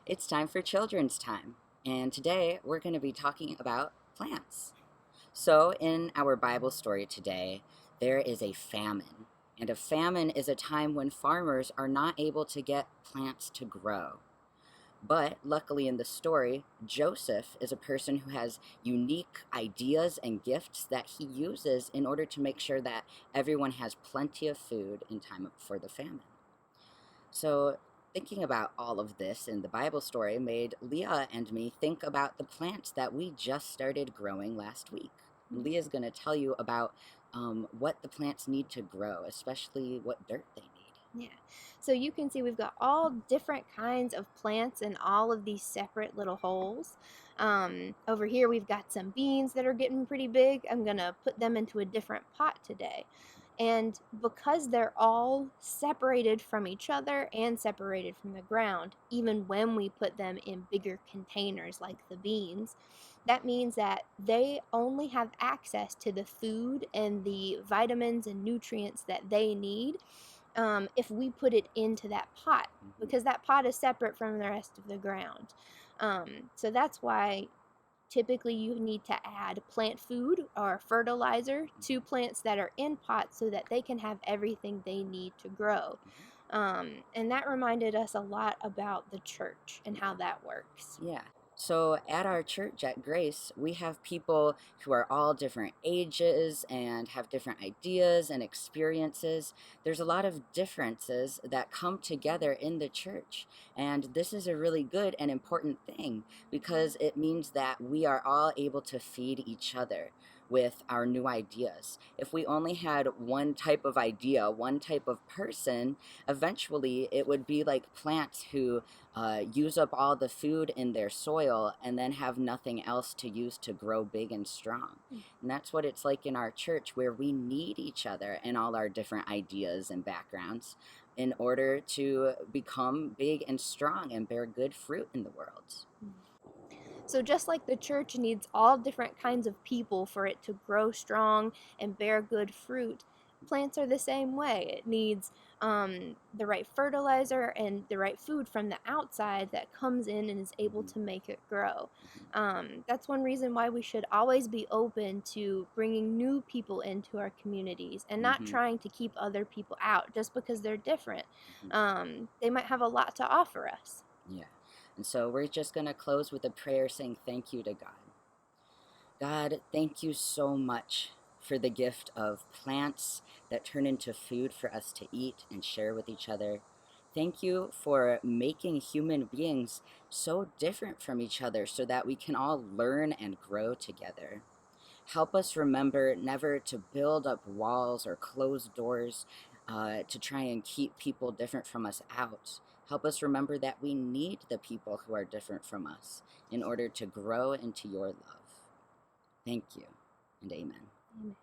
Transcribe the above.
It's time for children's time, and today we're going to be talking about plants. So, in our Bible story today, there is a famine, and a famine is a time when farmers are not able to get plants to grow. But luckily, in the story, Joseph is a person who has unique ideas and gifts that he uses in order to make sure that everyone has plenty of food in time for the famine. So, thinking about all of this in the Bible story made Leah and me think about the plants that we just started growing last week. Leah's going to tell you about what the plants need to grow, especially what dirt they need. Yeah. So you can see we've got all different kinds of plants in all of these separate little holes. Over here we've got some beans that are getting pretty big. I'm going to put them into a different pot today. And because they're all separated from each other and separated from the ground, even when we put them in bigger containers like the beans, that means that they only have access to the food and the vitamins and nutrients that they need if we put it into that pot, Mhm. because that pot is separate from the rest of the ground. So that's why typically you need to add plant food or fertilizer to plants that are in pots so that they can have everything they need to grow. And that reminded us a lot about the church and how Yeah. that works. Yeah. So at our church at Grace, we have people who are all different ages and have different ideas and experiences. There's a lot of differences that come together in the church. And this is a really good and important thing because it means that we are all able to feed each other with our new ideas. If we only had one type of idea, one type of person, eventually it would be like plants who use up all the food in their soil and then have nothing else to use to grow big and strong. And that's what it's like in our church, where we need each other and all our different ideas and backgrounds in order to become big and strong and bear good fruit in the world. So, just like the church needs all different kinds of people for it to grow strong and bear good fruit, plants are the same way. It needs the right fertilizer and the right food from the outside that comes in and is able Mhm, to make it grow. mhm, That's one reason why we should always be open to bringing new people into our communities and not mhm, trying to keep other people out just because they're different. mhm. They might have a lot to offer us. Yeah. And so we're just going to close with a prayer saying thank you to God. God, thank you so much for the gift of plants that turn into food for us to eat and share with each other. Thank you for making human beings so different from each other so that we can all learn and grow together. Help us remember never to build up walls or close doors to try and keep people different from us out. Help us remember that we need the people who are different from us in order to grow into your love. Thank you and amen. Amen.